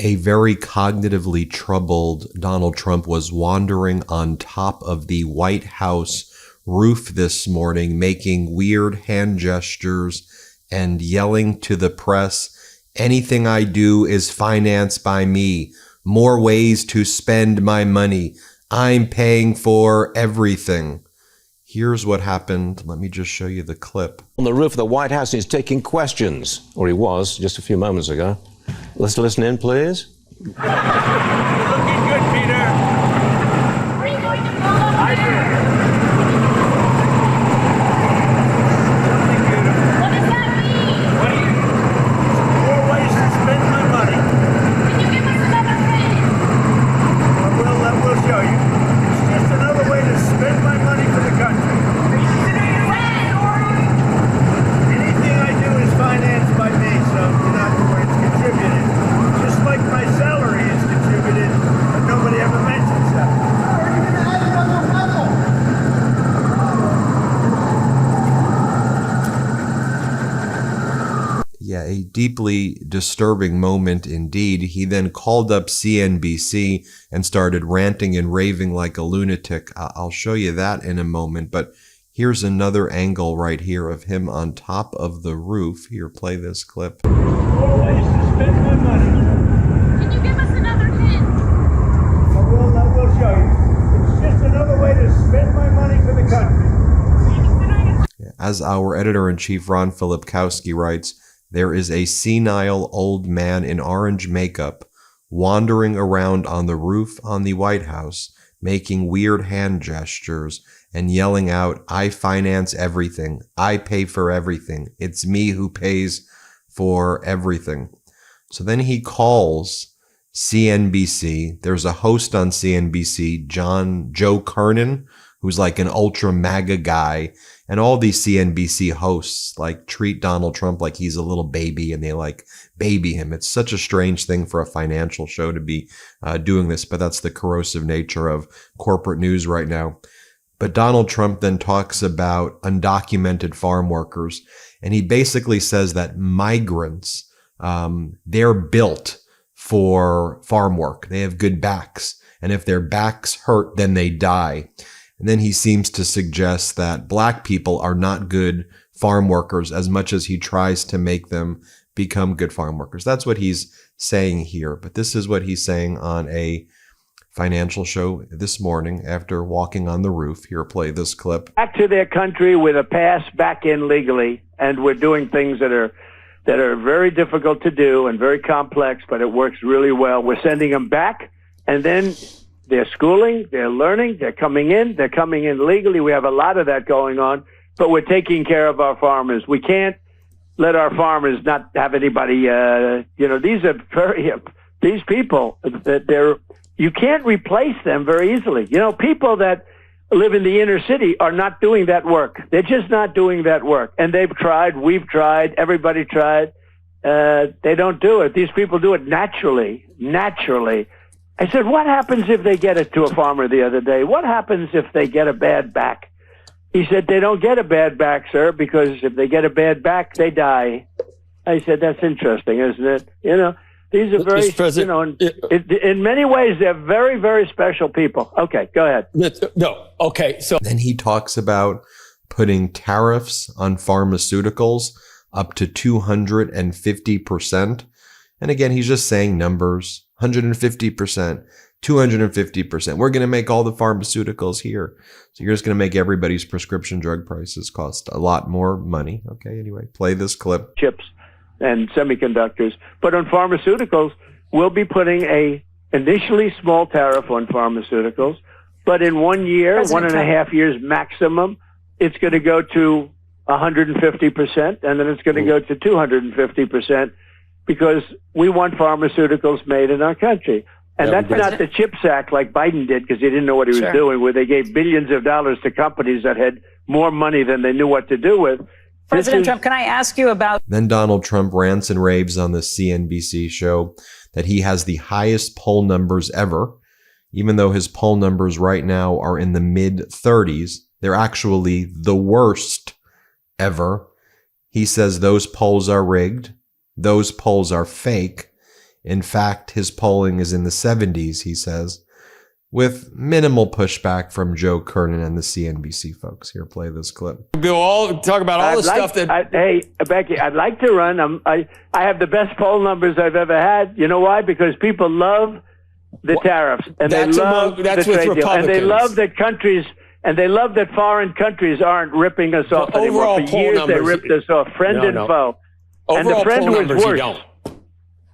A very cognitively troubled Donald Trump was wandering on top of the White House roof this morning, making weird hand gestures and yelling to the press, "Anything I do is financed by me. More ways to spend my money. I'm paying for everything." Here's what happened. Let me just show you the clip. On the roof of the White House, he's taking questions, or he was just a few moments ago. Let's listen in, please. You're looking good, Peter. Are you going to pull up there? Something beautiful. What does that mean? What do you? More ways to spend my money. Can you give us another hint? We'll show you. It's just another way to spend my money for the country. Anything I do is financed by me, so you know where it's contributed. Just like my salary is contributed, but nobody ever mentions that. Yeah, a deeply disturbing moment indeed. He then called up CNBC and started ranting and raving like a lunatic. I'll show you that in a moment, but here's another angle right here of him on top of the roof. Here, play this clip. More ways to spend my money. Can you give us another hint? We'll show you. It's just another way to spend my money for the country. As our editor-in-chief Ron Filipkowski writes, there is a senile old man in orange makeup wandering around on the roof on the White House, making weird hand gestures and yelling out, "I finance everything. I pay for everything. It's me who pays for everything." So then he calls CNBC. There's a host on CNBC, Joe Kernan, who's like an ultra MAGA guy. And all these CNBC hosts like treat Donald Trump like he's a little baby and they like baby him. It's such a strange thing for a financial show to be doing this, but that's the corrosive nature of corporate news right now. But Donald Trump then talks about undocumented farm workers, and he basically says that migrants, they're built for farm work. They have good backs, and if their backs hurt, then they die. And then he seems to suggest that black people are not good farm workers as much as he tries to make them become good farm workers. That's what he's saying here. But this is what he's saying on a financial show this morning after walking on the roof. Here, play this clip. Back to their country with a pass back in legally, and we're doing things that are very difficult to do and very complex, but it works really well. We're sending them back, and then they're schooling, they're learning, they're coming in legally. We have a lot of that going on, but we're taking care of our farmers. We can't let our farmers not have anybody, these people, you can't replace them very easily. People that live in the inner city are not doing that work. They're just not doing that work. And they've tried, we've tried, everybody tried. They don't do it. These people do it naturally. I said, what happens if they get it to a farmer the other day? What happens if they get a bad back? He said, they don't get a bad back, sir, because if they get a bad back, they die. I said, that's interesting, isn't it? These are very, in many ways, they're very, very special people. Okay, go ahead. No, okay. So then he talks about putting tariffs on pharmaceuticals up to 250%. And again, he's just saying numbers. 150%, 250%. We're going to make all the pharmaceuticals here. So you're just going to make everybody's prescription drug prices cost a lot more money. Okay, anyway, play this clip. Chips and semiconductors. But on pharmaceuticals, we'll be putting a initially small tariff on pharmaceuticals. But in 1 year, 1.5 years maximum, it's going to go to 150%, and then it's going to go to 250%. Because we want pharmaceuticals made in our country. And that's not the CHIPS Act like Biden did because he didn't know what he was doing, where they gave billions of dollars to companies that had more money than they knew what to do with. President Trump, can I ask you about... Then Donald Trump rants and raves on the CNBC show that he has the highest poll numbers ever. Even though his poll numbers right now are in the mid-30s, they're actually the worst ever. He says those polls are rigged. Those polls are fake. In fact, his polling is in the 70s, he says, with minimal pushback from Joe Kernan and the CNBC folks. Here, play this clip. We'll all talk about all the stuff that... Hey, Becky, I'd like to run. I have the best poll numbers I've ever had. You know why? Because people love the tariffs, and they love the trade deal, and they love that countries, and they love that foreign countries aren't ripping us off anymore. For years, they ripped us off, friend and foe. And the friend was worse.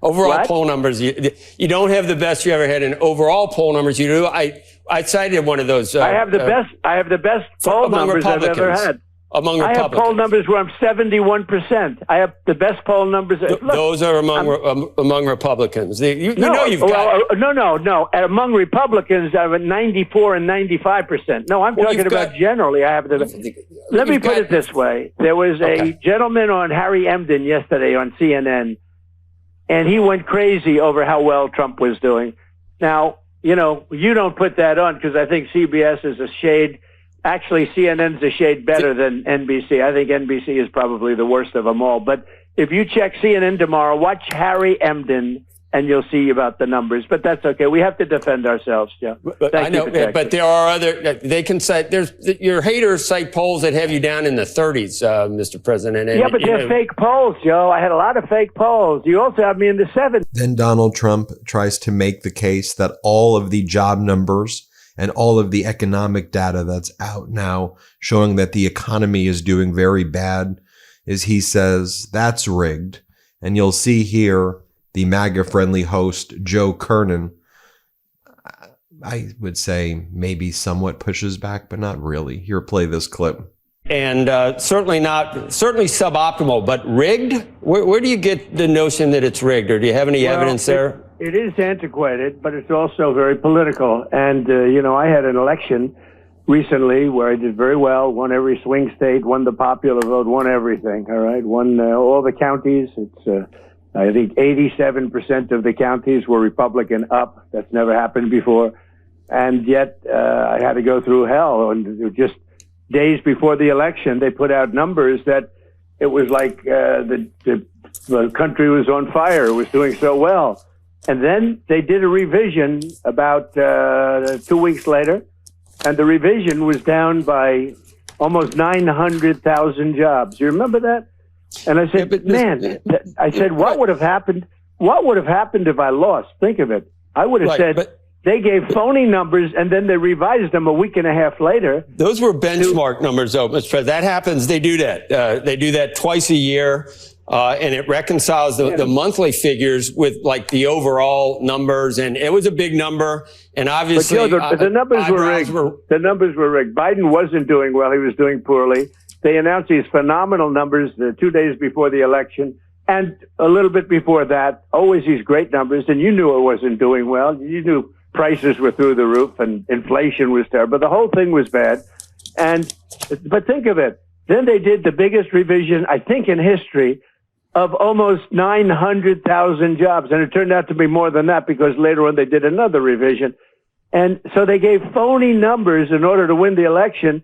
Overall poll numbers, you don't have the best you ever had. In overall poll numbers, you do. I cited one of those. I have the best poll numbers I've ever had. Among Republicans. I have poll numbers where I'm 71%. I have the best poll numbers. Those are among Republicans. No. Among Republicans, I have 94 and 95%. No, I'm talking about generally. I have the. Let me put it this way: there was a gentleman on Harry Emden yesterday on CNN, and he went crazy over how well Trump was doing. Now, you don't put that on because I think CBS is a shade. Actually, CNN's a shade better than NBC. I think NBC is probably the worst of them all. But if you check CNN tomorrow, watch Harry Emden, and you'll see about the numbers. But that's okay. We have to defend ourselves, Joe. I know, but there are other. They can cite. Your haters cite polls that have you down in the 30s, Mr. President. And, but they're fake polls, Joe. I had a lot of fake polls. You also have me in the 70s. Then Donald Trump tries to make the case that all of the job numbers and all of the economic data that's out now showing that the economy is doing very bad is, he says, that's rigged. And you'll see here the MAGA-friendly host, Joe Kernan, I would say maybe somewhat pushes back, but not really. Here, play this clip. And certainly suboptimal, but rigged? Where do you get the notion that it's rigged, or do you have any evidence there? It is antiquated, but it's also very political. And, I had an election recently where I did very well, won every swing state, won the popular vote, won everything, all right? Won all the counties. It's, I think 87% of the counties were Republican up. That's never happened before. And yet I had to go through hell. And just days before the election, they put out numbers that it was like the country was on fire. It was doing so well. And then they did a revision about 2 weeks later, and the revision was down by almost 900,000 jobs. You remember that? And I said, what would have happened? What would have happened if I lost? Think of it. I would have said they gave phony numbers, and then they revised them a week and a half later. Those were benchmark numbers, though, Mr. President. That happens. They do that. They do that twice a year. And it reconciles the monthly figures with like the overall numbers, and it was a big number. And obviously, the numbers were rigged. The numbers were rigged. Biden wasn't doing well; he was doing poorly. They announced these phenomenal numbers 2 days before the election, and a little bit before that. Always these great numbers, and you knew it wasn't doing well. You knew prices were through the roof, and inflation was terrible. The whole thing was bad. But think of it. Then they did the biggest revision, I think, in history, of almost 900,000 jobs. And it turned out to be more than that because later on they did another revision. And so they gave phony numbers in order to win the election.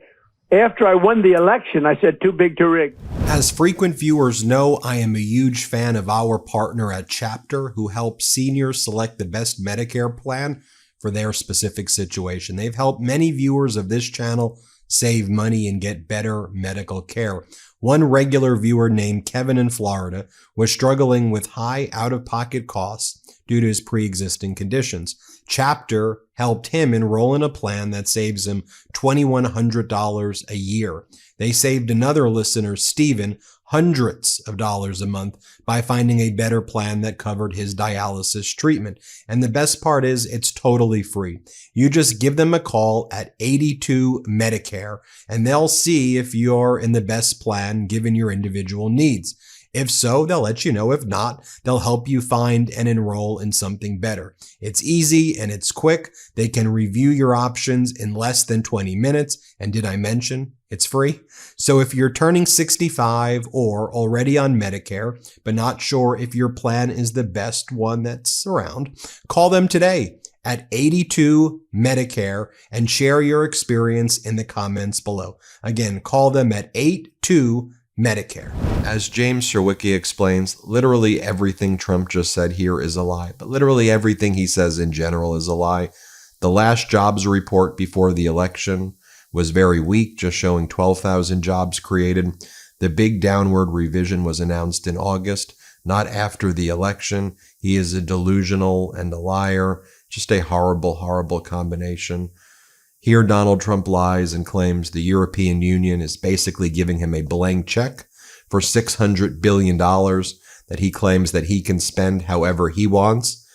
After I won the election, I said, too big to rig. As frequent viewers know, I am a huge fan of our partner at Chapter, who helps seniors select the best Medicare plan for their specific situation. They've helped many viewers of this channel save money and get better medical care. One regular viewer named Kevin in Florida was struggling with high out-of-pocket costs due to his pre-existing conditions. Chapter helped him enroll in a plan that saves him $2,100 a year. They saved another listener, Stephen, hundreds of dollars a month by finding a better plan that covered his dialysis treatment. And the best part is it's totally free. You just give them a call at 82 Medicare and they'll see if you're in the best plan given your individual needs. If so, they'll let you know. If not, they'll help you find and enroll in something better. It's easy and it's quick. They can review your options in less than 20 minutes. And did I mention it's free? So if you're turning 65 or already on Medicare, but not sure if your plan is the best one that's around, call them today at 82 Medicare and share your experience in the comments below. Again, call them at 82 Medicare. As James Sherwicki explains, literally everything Trump just said here is a lie, but literally everything he says in general is a lie. The last jobs report before the election was very weak, just showing 12,000 jobs created. The big downward revision was announced in August, not after the election. He is a delusional and a liar, just a horrible, horrible combination. Here, Donald Trump lies and claims the European Union is basically giving him a blank check for $600 billion that he claims that he can spend however he wants.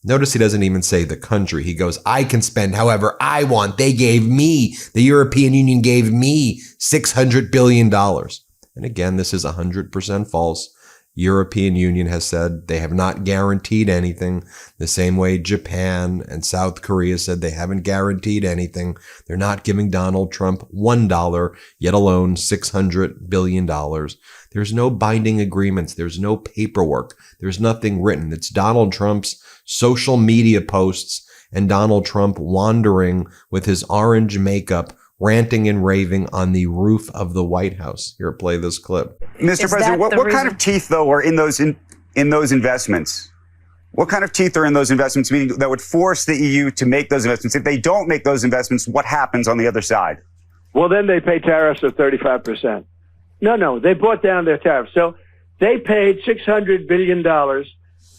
Notice he doesn't even say the country. He goes, I can spend however I want. They gave me, the European Union gave me $600 billion. And again, this is 100% false. European Union has said they have not guaranteed anything, the same way Japan and South Korea said they haven't guaranteed anything. They're not giving Donald Trump $1, yet alone $600 billion. There's no binding agreements. There's no paperwork. There's nothing written. It's Donald Trump's social media posts and Donald Trump wandering with his orange makeup, ranting and raving on the roof of the White House. Here, play this clip. Mr. President, what kind of teeth, though, are in those investments? What kind of teeth are in those investments, meaning that would force the EU to make those investments? If they don't make those investments, what happens on the other side? Well, then they pay tariffs of 35%. No, they brought down their tariffs. So they paid $600 billion.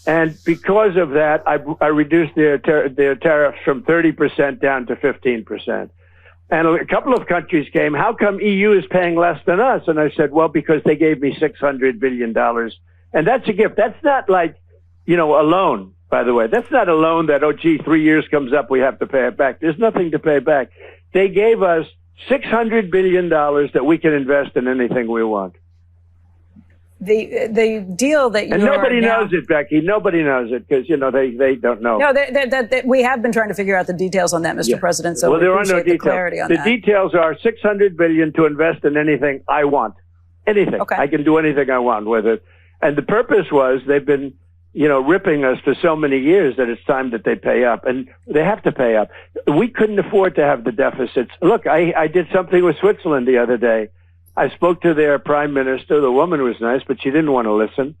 And because of that, I reduced their tariffs from 30% down to 15%. And a couple of countries came, how come EU is paying less than us? And I said, well, because they gave me $600 billion. And that's a gift. That's not like, a loan, by the way. That's not a loan that, 3 years comes up, we have to pay it back. There's nothing to pay back. They gave us $600 billion that we can invest in anything we want. The deal that you and nobody knows it, Becky. Nobody knows it because they don't know. No, we have been trying to figure out the details on that, Mr. President. So well, there are no the details. Clarity on the that. details are $600 billion to invest in anything I want. Anything. Okay. I can do anything I want with it. And the purpose was they've been, ripping us for so many years that it's time that they pay up, and they have to pay up. We couldn't afford to have the deficits. Look, I did something with Switzerland the other day. I spoke to their prime minister. The woman was nice, but she didn't want to listen.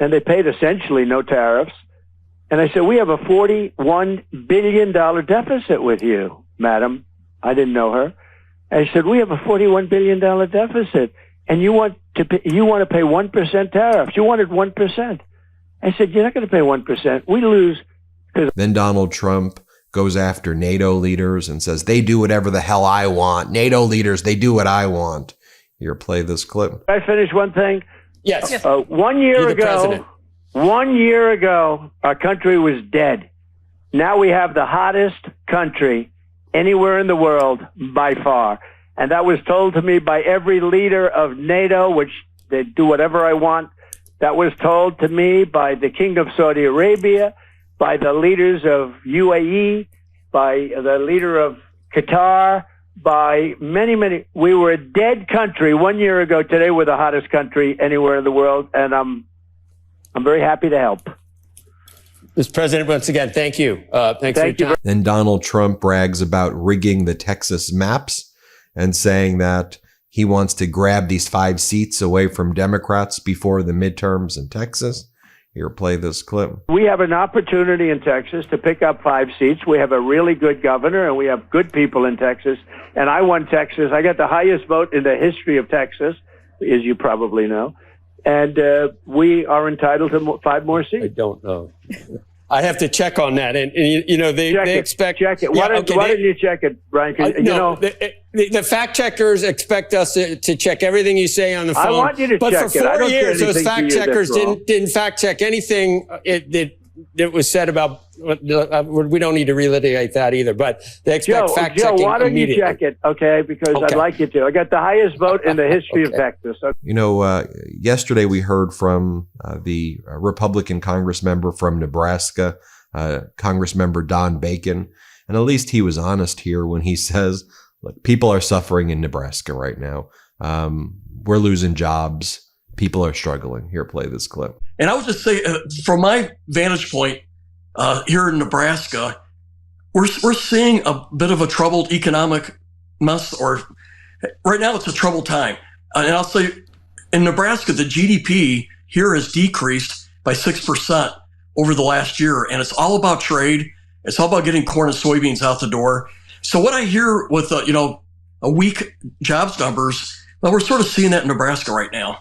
And they paid essentially no tariffs. And I said, we have a $41 billion deficit with you, madam. I didn't know her. I said, we have a $41 billion deficit. And you want to pay 1% tariffs. You wanted 1%. I said, you're not going to pay 1%. We lose. Then Donald Trump goes after NATO leaders and says, they do whatever the hell I want. NATO leaders, they do what I want. Here, play this clip. I finish one thing? Yes. 1 year ago, 1 year ago, our country was dead. Now we have the hottest country anywhere in the world by far. And that was told to me by every leader of NATO, which they do whatever I want. That was told to me by the King of Saudi Arabia, by the leaders of UAE, by the leader of Qatar, by many. We were a dead country 1 year ago. Today we're the hottest country anywhere in the world, and I'm very happy to help. Mr. President, once again, thank you. Thanks for your time. Then Donald Trump brags about rigging the Texas maps and saying that he wants to grab these 5 seats away from Democrats before the midterms in Texas. Here, play this clip. We have an opportunity in Texas to pick up 5 seats. We have a really good governor, and we have good people in Texas. And I won Texas. I got the highest vote in the history of Texas, as you probably know. And we are entitled to 5 more seats. I don't know. I have to check on that. And they expect... Check it. Why didn't you check it, Brian? The fact checkers expect us to check everything you say on the phone. I want you to but check for 4 years, those fact checkers didn't fact check anything that was said about. We don't need to relitigate that either. But they expect fact checking. Joe, why don't you check it? Okay, because I'd like you to. I got the highest vote in the history of Texas. Okay. Yesterday we heard from the Republican Congress member from Nebraska, Congress member Don Bacon, and at least he was honest here when he says, look, people are suffering in Nebraska right now. We're losing jobs. People are struggling. Here, play this clip. And I would just say, from my vantage point here in Nebraska, we're seeing a bit of a troubled economic mess, or right now it's a troubled time. And I'll say, In Nebraska, the GDP here has decreased by 6% over the last year, and it's all about trade. It's all about getting corn and soybeans out the door. So what I hear with a weak jobs numbers, well, we're sort of seeing that in Nebraska right now.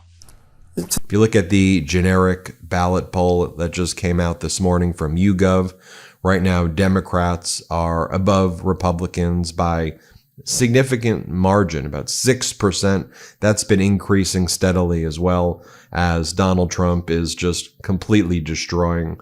If you look at the generic ballot poll that just came out this morning from YouGov, right now Democrats are above Republicans by significant margin, about 6%. That's been increasing steadily as well as Donald Trump is just completely destroying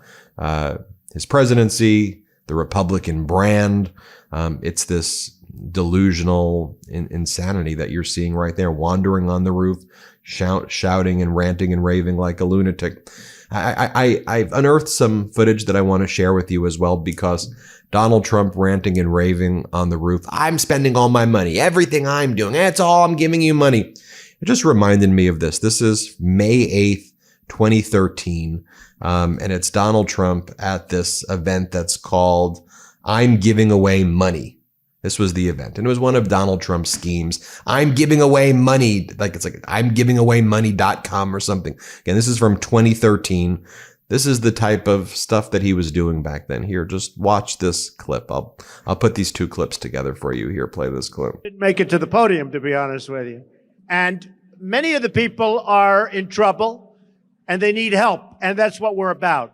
his presidency, the Republican brand. It's this delusional insanity that you're seeing right there, wandering on the roof, shouting and ranting and raving like a lunatic. I've unearthed some footage that I want to share with you as well, because Donald Trump ranting and raving on the roof, I'm spending all my money, everything I'm doing, that's all, I'm giving you money. It just reminded me of this. This is May 8th, 2013. And it's Donald Trump at this event that's called I'm Giving Away Money. This was the event, and it was one of Donald Trump's schemes. I'm giving away money. It's like I'm giving away money.com or something. Again, this is from 2013. This is the type of stuff that he was doing back then. Here, just watch this clip. I'll put these two clips together for you. Here, play this clip. Didn't make it to the podium, to be honest with you. And many of the people are in trouble and they need help. And that's what we're about.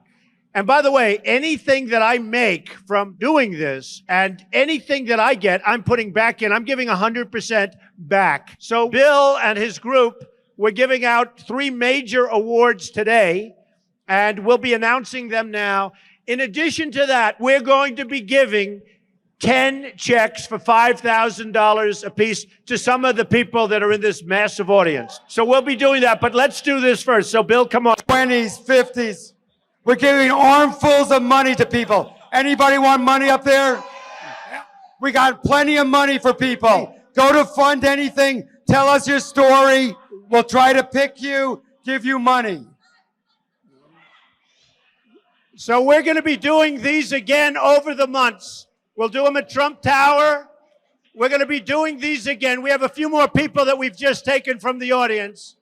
And by the way, anything that I make from doing this and anything that I get, I'm putting back in. I'm giving 100% back. So Bill and his group, we're giving out 3 major awards today, and we'll be announcing them now. In addition to that, we're going to be giving 10 checks for $5,000 apiece to some of the people that are in this massive audience. So we'll be doing that, but let's do this first. So Bill, come on. 20s, 50s. We're giving armfuls of money to people. Anybody want money up there? We got plenty of money for people. Go to Fund Anything. Tell us your story. We'll try to pick you, give you money. So we're going to be doing these again over the months. We'll do them at Trump Tower. We're going to be doing these again. We have a few more people that we've just taken from the audience.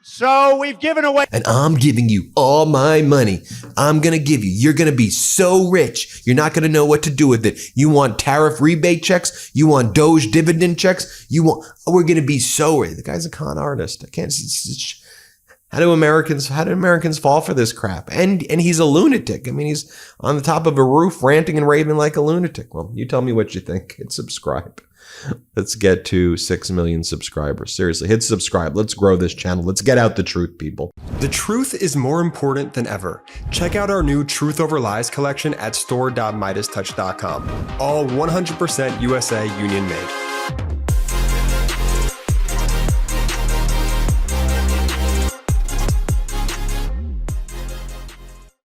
So we've given away. And I'm giving you all my money. I'm going to give you. You're going to be so rich. You're not going to know what to do with it. You want tariff rebate checks? You want Doge dividend checks? We're going to be so rich. The guy's a con artist. I can't. How do Americans fall for this crap? And he's a lunatic. I mean, he's on the top of a roof ranting and raving like a lunatic. Well, you tell me what you think. Hit subscribe. Let's get to 6 million subscribers. Seriously, hit subscribe. Let's grow this channel. Let's get out the truth, people. The truth is more important than ever. Check out our new Truth Over Lies collection at store.MeidasTouch.com. All 100% USA union made.